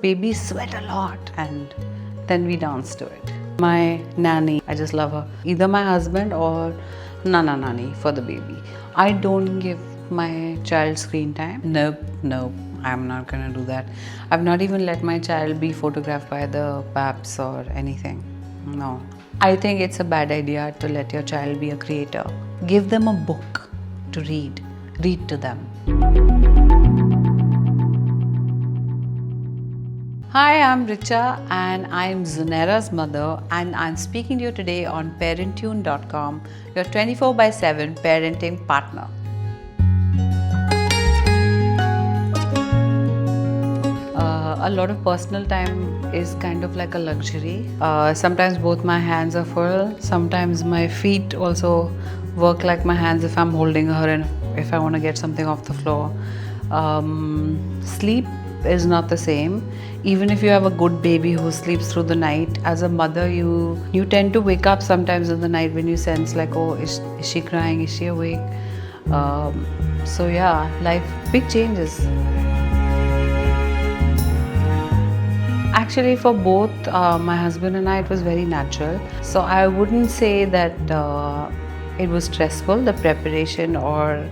Babies sweat a lot and then we dance to it. My nanny, I just love her. Either my husband or Nana Nani for the baby. I don't give my child screen time. Nope, I'm not gonna do that. I've not even let my child be photographed by the paps or anything. No. I think it's a bad idea to let your child be a creator. Give them a book to read. Read to them. Hi, I'm Richa and I'm Zunera's mother, and I'm speaking to you today on Parentune.com, your 24/7 parenting partner. A lot of personal time is kind of like a luxury. Sometimes both my hands are full, sometimes my feet also work like my hands if I'm holding her and if I want to get something off the floor. Sleep is not the same. Even if you have a good baby who sleeps through the night, as a mother you tend to wake up sometimes in the night when you sense like, oh, is she crying, is she awake? So yeah, big changes. Actually, for both my husband and I, it was very natural. So I wouldn't say that it was stressful. The preparation or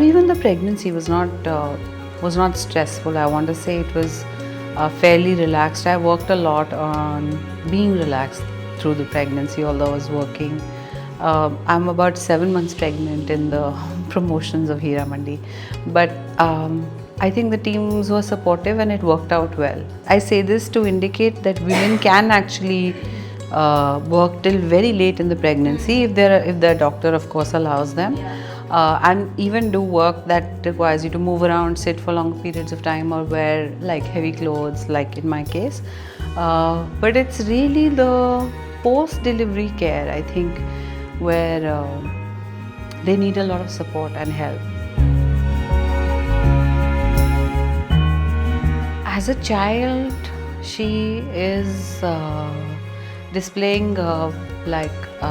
even the pregnancy was not stressful. I want to say it was fairly relaxed. I worked a lot on being relaxed through the pregnancy, although I was working. I'm about 7 months pregnant in the promotions of Hira Mandi, but I think the teams were supportive and it worked out well. I say this to indicate that women can actually work till very late in the pregnancy if the doctor of course allows them. And even do work that requires you to move around, sit for long periods of time, or wear like heavy clothes, like in my case. But it's really the post-delivery care, I think, where they need a lot of support and help. As a child, she is displaying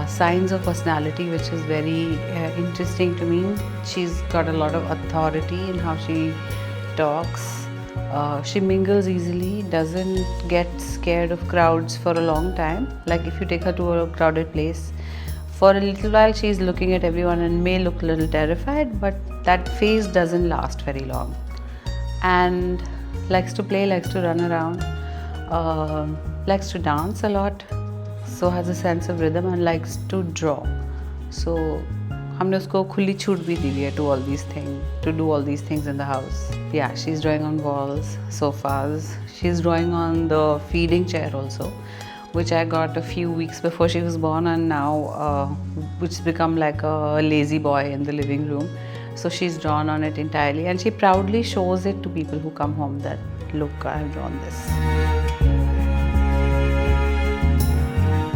signs of personality, which is very interesting to me. She's got a lot of authority in how she talks. She mingles easily, doesn't get scared of crowds for a long time. Like if you take her to a crowded place, for a little while she's looking at everyone and may look a little terrified, but that phase doesn't last very long. And likes to play, likes to run around, likes to dance a lot. So has a sense of rhythm and likes to draw. So हमने उसको खुली छूट भी दी है to do all these things in the house. Yeah, she's drawing on walls, sofas. She's drawing on the feeding chair also, which I got a few weeks before she was born, and now which has become like a lazy boy in the living room. So she's drawn on it entirely, and she proudly shows it to people who come home that, look, I have drawn this.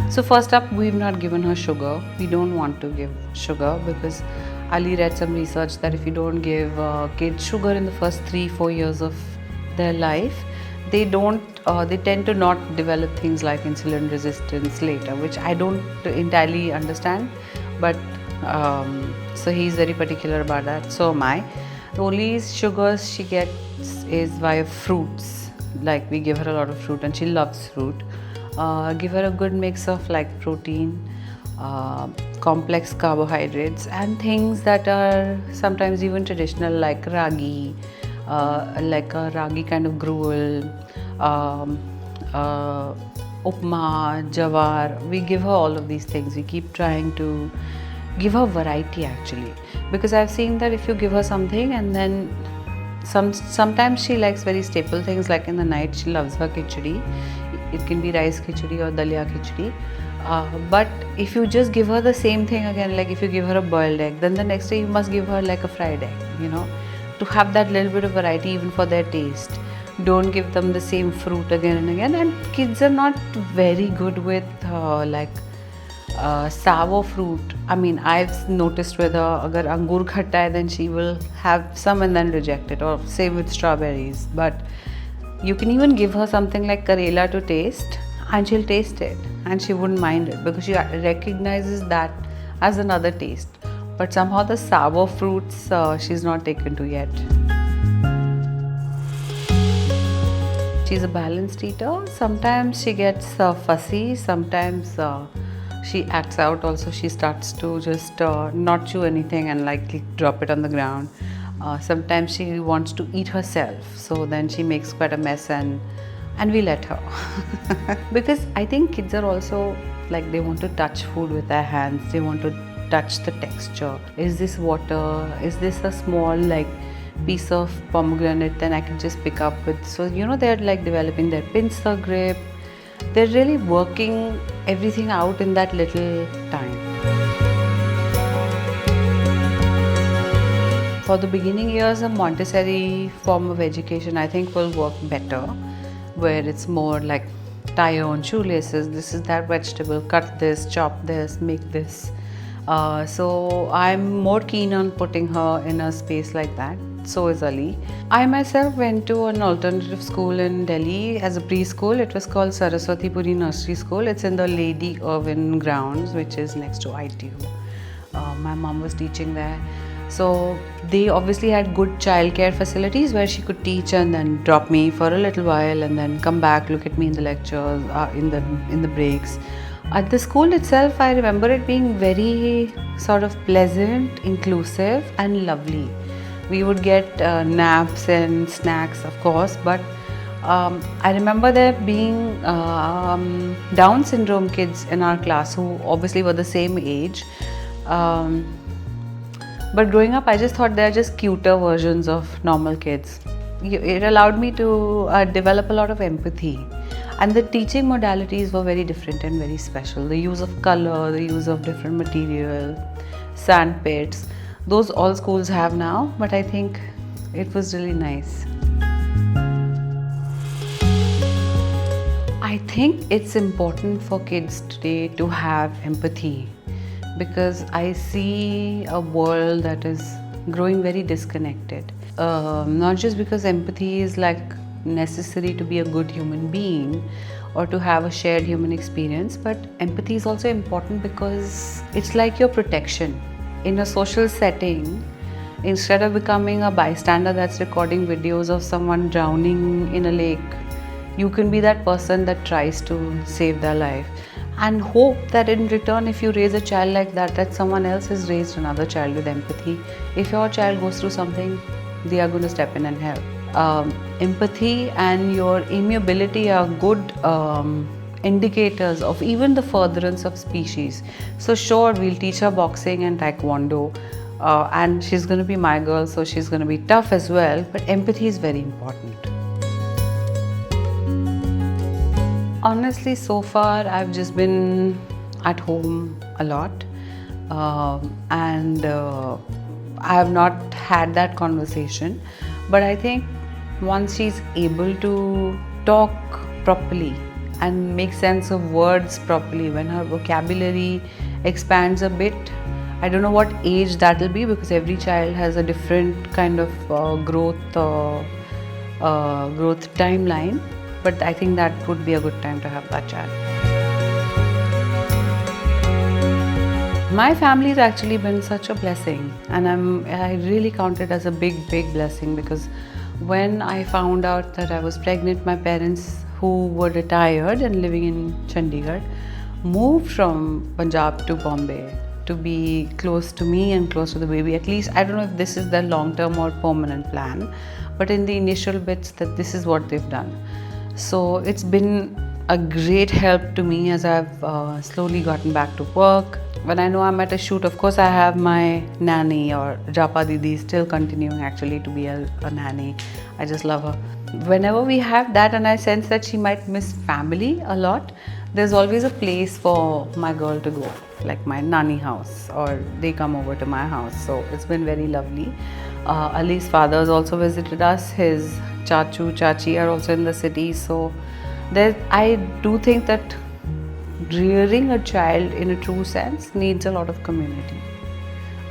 So first up, we've not given her sugar. We don't want to give sugar because Ali read some research that if you don't give kids sugar in the first 3-4 years of their life, they tend to not develop things like insulin resistance later, which I don't entirely understand, but so he's very particular about that. So am I. The only sugars she gets is via fruits. Like we give her a lot of fruit and she loves fruit. Give her a good mix of like protein, complex carbohydrates, and things that are sometimes even traditional, like ragi, like a ragi kind of gruel, upma, jawar. We give her all of these things. We keep trying to give her variety actually, because I've seen that if you give her something and then sometimes she likes very staple things, like in the night she loves her khichdi. It can be rice khichdi or dalia khichdi. But if you just give her the same thing again, like if you give her a boiled egg, then the next day you must give her like a fried egg, to have that little bit of variety even for their taste. Don't give them the same fruit again and again. And kids are not very good with sour fruit. I mean, I've noticed whether agar angur khatta hai, then she will have some and then reject it, or same with strawberries. But you can even give her something like karela to taste and she'll taste it and she wouldn't mind it because she recognizes that as another taste. But somehow the sour fruits she's not taken to yet. She's a balanced eater. Sometimes she gets fussy, sometimes she acts out also. She starts to just not chew anything and like drop it on the ground. Sometimes she wants to eat herself, so then she makes quite a mess, and we let her. Because I think kids are also like, they want to touch food with their hands, they want to touch the texture. Is this water? Is this a small like piece of pomegranate? Then I can just pick up with. So they're like developing their pincer grip. They're really working everything out in that little time. For the beginning years, a Montessori form of education I think will work better, where it's more like tie your own shoelaces, this is that vegetable, cut this, chop this, make this. So I'm more keen on putting her in a space like that. So is Ali. I myself went to an alternative school in Delhi as a preschool. It was called Saraswati Puri Nursery School. It's in the Lady Irwin grounds, which is next to ITU. My mom was teaching there. So they obviously had good childcare facilities where she could teach and then drop me for a little while and then come back, look at me in the lectures, in the breaks. At the school itself, I remember it being very sort of pleasant, inclusive and lovely. We would get naps and snacks, of course, but I remember there being Down syndrome kids in our class who obviously were the same age. But growing up, I just thought they're just cuter versions of normal kids. It allowed me to develop a lot of empathy. And the teaching modalities were very different and very special. The use of color, the use of different material, sand pits, those all schools have now, but I think it was really nice. I think it's important for kids today to have empathy, because I see a world that is growing very disconnected. Not just because empathy is like necessary to be a good human being or to have a shared human experience, but empathy is also important because it's like your protection. In a social setting, instead of becoming a bystander that's recording videos of someone drowning in a lake, you can be that person that tries to save their life. And hope that in return, if you raise a child like that, that someone else has raised another child with empathy. If your child goes through something, they are going to step in and help. Empathy and your amiability are good indicators of even the furtherance of species. So sure, we'll teach her boxing and taekwondo, and she's going to be my girl, so she's going to be tough as well, but empathy is very important. Honestly, so far I've just been at home a lot, and I have not had that conversation. But I think once she's able to talk properly and make sense of words properly, when her vocabulary expands a bit, I don't know what age that will be, because every child has a different kind of growth timeline. But I think that would be a good time to have that child. My family has actually been such a blessing, and I really count it as a big blessing, because when I found out that I was pregnant, my parents, who were retired and living in Chandigarh, moved from Punjab to Bombay to be close to me and close to the baby. At least, I don't know if this is their long-term or permanent plan, but in the initial bits, that this is what they've done. So it's been a great help to me as I've slowly gotten back to work. When I know I'm at a shoot, of course I have my nanny, or Japa Didi, still continuing actually to be a nanny. I just love her. Whenever we have that and I sense that she might miss family a lot, there's always a place for my girl to go, like my nanny house, or they come over to my house. So it's been very lovely. Ali's father has also visited us. His chachu, chachi are also in the city. So I do think that rearing a child in a true sense needs a lot of community.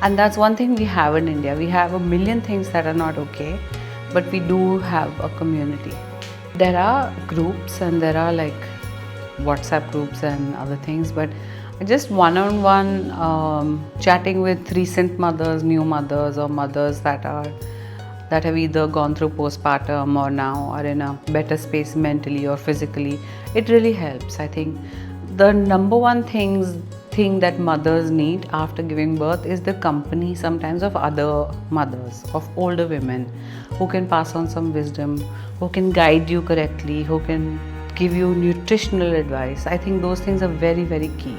And that's one thing we have in India. We have a million things that are not okay, but we do have a community. There are groups and there are like WhatsApp groups and other things, but just one-on-one chatting with recent mothers, new mothers, or mothers that are that have either gone through postpartum or now are in a better space mentally or physically. It really helps. I think the number one thing that mothers need after giving birth is the company sometimes of other mothers, of older women who can pass on some wisdom, who can guide you correctly, who can give you nutritional advice. I think those things are very, very key.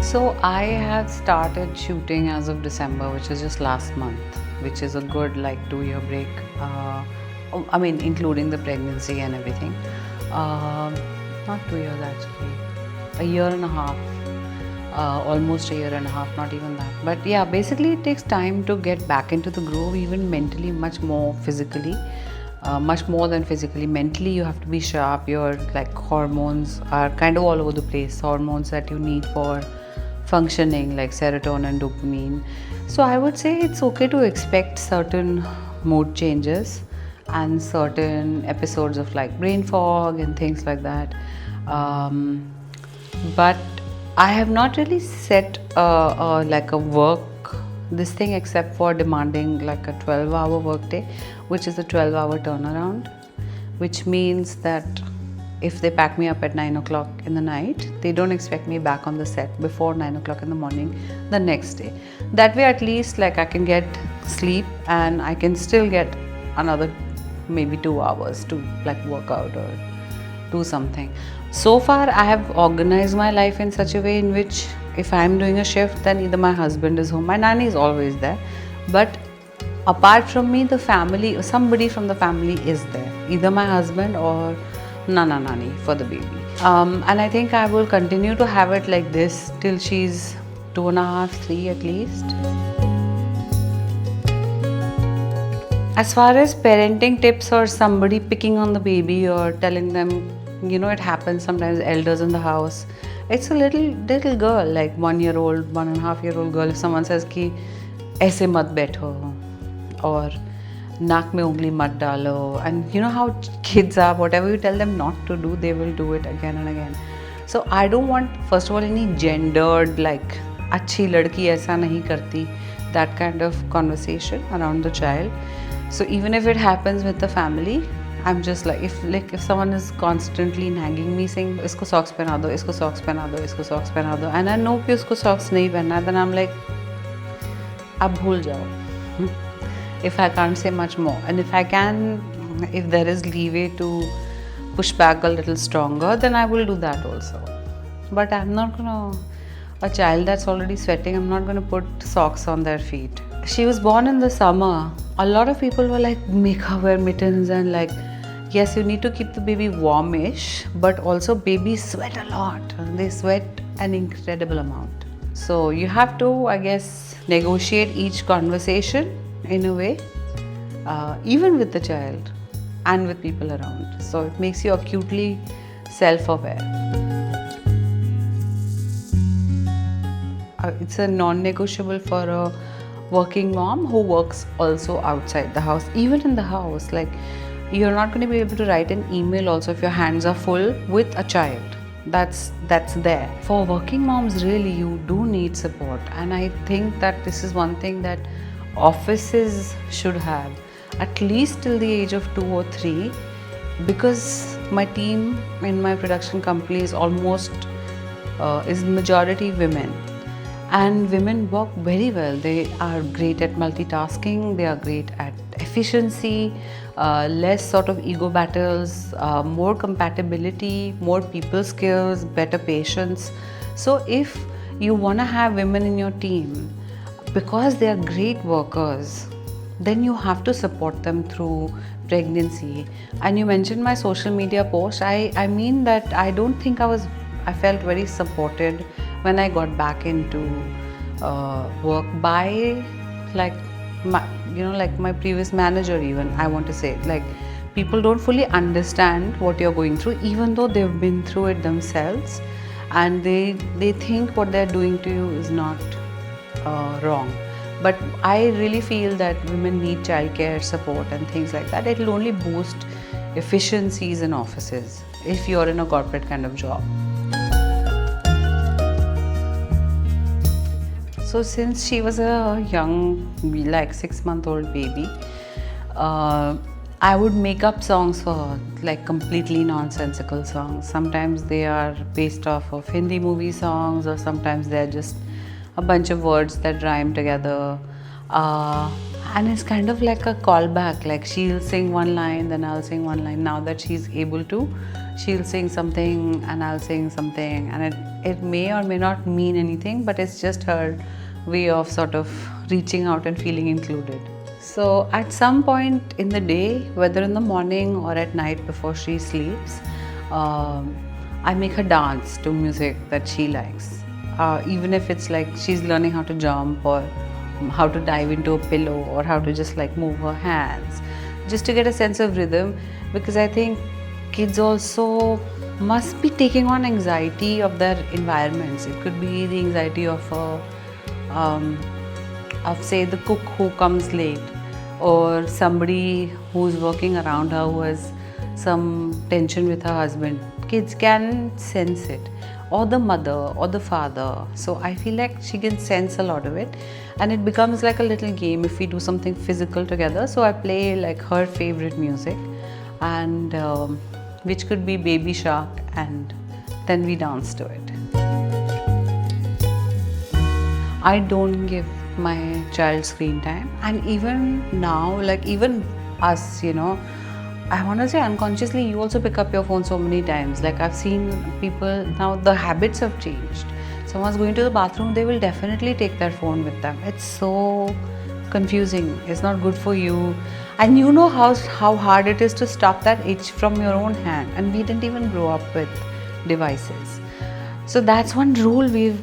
So I have started shooting as of December, which is just last month, which is a good like 2-year break. I mean, including the pregnancy and everything. Not 2 years actually, a year and a half, almost a year and a half, not even that. But yeah, basically it takes time to get back into the groove, even mentally, much more physically. Much more than physically. Mentally, you have to be sharp. Your like hormones are kind of all over the place. Hormones that you need for functioning, like serotonin, dopamine. So I would say it's okay to expect certain mood changes and certain episodes of like brain fog and things like that. But I have not really set like a work this thing except for demanding like a 12-hour workday, which is a 12-hour turnaround, which means that if they pack me up at 9 o'clock in the night, they don't expect me back on the set before 9 o'clock in the morning the next day. That way at least like I can get sleep and I can still get another maybe 2 hours to like work out or do something. So far I have organized my life in such a way in which if I am doing a shift, then either my husband is home, my nanny is always there, but apart from me, the family, somebody from the family is there, either my husband or Nana Nani for the baby. And I think I will continue to have it like this till she's 2.5, 3 at least. As far as parenting tips or somebody picking on the baby or telling them, you know, it happens sometimes, elders in the house. It's a little girl, like 1-year-old, 1.5-year-old girl. If someone says ki aise mat baitho or naak mein ungli mat dalo, and you know how kids are, whatever you tell them not to do, they will do it again and again. So I don't want, first of all, any gendered like achhi ladki aisa nahi karti, that kind of conversation around the child. So even if it happens with the family, I'm just like if someone is constantly nagging me saying isko socks pehna do, isko socks pehna do, isko socks pehna do, and I know कि उसको socks नहीं पहनना है, then I'm like अब भूल जाओ. If I can't say much more, and if there is leeway to push back a little stronger, then I will do that also. But I'm not gonna, a child that's already sweating, I'm not gonna put socks on their feet. She was born in the summer. A lot of people were like, make her wear mittens, and like, yes, you need to keep the baby warmish, but also babies sweat a lot. They sweat an incredible amount. So you have to, I guess, negotiate each conversation in a way, even with the child and with people around. So it makes you acutely self-aware. It's a non-negotiable for a working mom who works also outside the house. Even in the house, like, you're not going to be able to write an email also if your hands are full with a child. That's there. For working moms, really, you do need support. And I think that this is one thing that offices should have, at least till the age of 2 or 3, because my team in my production company is almost is majority women, and women work very well. They are great at multitasking, they are great at efficiency, less sort of ego battles, more compatibility, more people skills, better patience. So if you want to have women in your team, because they are great workers, then you have to support them through pregnancy. And you mentioned my social media post. I mean that I don't think I felt very supported when I got back into work by my previous manager. Even I want to say, like, people don't fully understand what you're going through, even though they've been through it themselves, and they think what they're doing to you is not wrong. But I really feel that women need childcare support and things like that. It will only boost efficiencies in offices if you're in a corporate kind of job. So since she was a young, like 6-month-old baby, uh, I would make up songs for her, like completely nonsensical songs. Sometimes they are based off of Hindi movie songs, or sometimes they're just a bunch of words that rhyme together. Uh, and it's kind of like a callback, like she'll sing one line, then I'll sing one line. Now that she's able to, she'll sing something and I'll sing something, and it may or may not mean anything, but it's just her way of sort of reaching out and feeling included. So at some point in the day, whether in the morning or at night before she sleeps, I make her dance to music that she likes. Even if it's like she's learning how to jump, or how to dive into a pillow, or how to just like move her hands, just to get a sense of rhythm. Because I think kids also must be taking on anxiety of their environments. It could be the anxiety of say the cook who comes late, or somebody who's working around her who has some tension with her husband. Kids can sense it, or the mother or the father. So I feel like she can sense a lot of it, and it becomes like a little game if we do something physical together. So I play like her favorite music, and which could be Baby Shark, and then we dance to it. I don't give my child screen time, and even now, like even us, I want to say unconsciously, you also pick up your phone so many times. Like I've seen people now, the habits have changed. Someone's going to the bathroom, they will definitely take their phone with them. It's so confusing. It's not good for you, and you know how hard it is to stop that itch from your own hand. And we didn't even grow up with devices. So that's one rule we've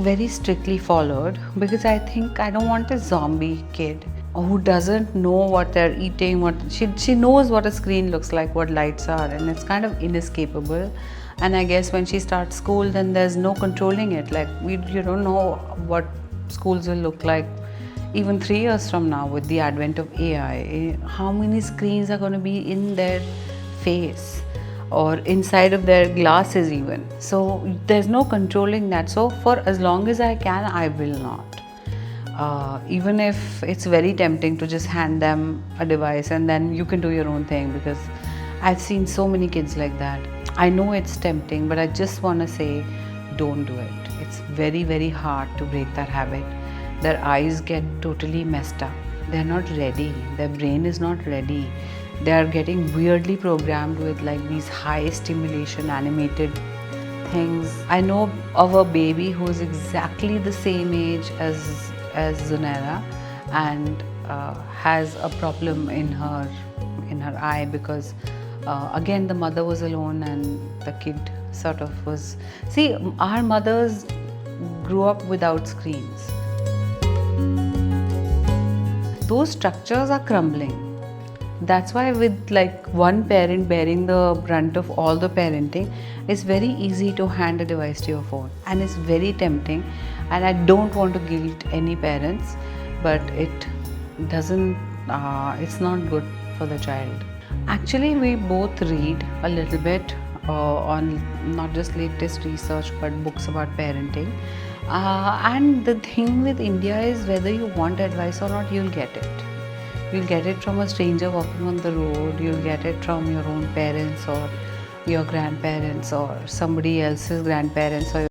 very strictly followed, because I think I don't want a zombie kid who doesn't know what they're eating. What she knows what a screen looks like, what lights are, and it's kind of inescapable. And I guess when she starts school, then there's no controlling it. Like you don't know what schools will look like even 3 years from now with the advent of AI. How many screens are going to be in their face or inside of their glasses even? So there's no controlling that. So for as long as I can, I will not. Even if it's very tempting to just hand them a device and then you can do your own thing, because I've seen so many kids like that. I know it's tempting, but I just want to say, don't do it. It's very, very hard to break that habit. Their eyes get totally messed up. They're not ready. Their brain is not ready. They are getting weirdly programmed with like these high stimulation animated things. I know of a baby who's exactly the same age as Zunaira, and has a problem in her eye, because again the mother was alone and the kid sort of was. See, our mothers grew up without screens. Those structures are crumbling. That's why with like one parent bearing the brunt of all the parenting, it's very easy to hand a device to your phone, and it's very tempting. And I don't want to guilt any parents, but it doesn't, it's not good for the child. Actually, we both read a little bit on not just latest research, but books about parenting. And the thing with India is, whether you want advice or not, you'll get it. You'll get it from a stranger walking on the road, you'll get it from your own parents or your grandparents or somebody else's grandparents or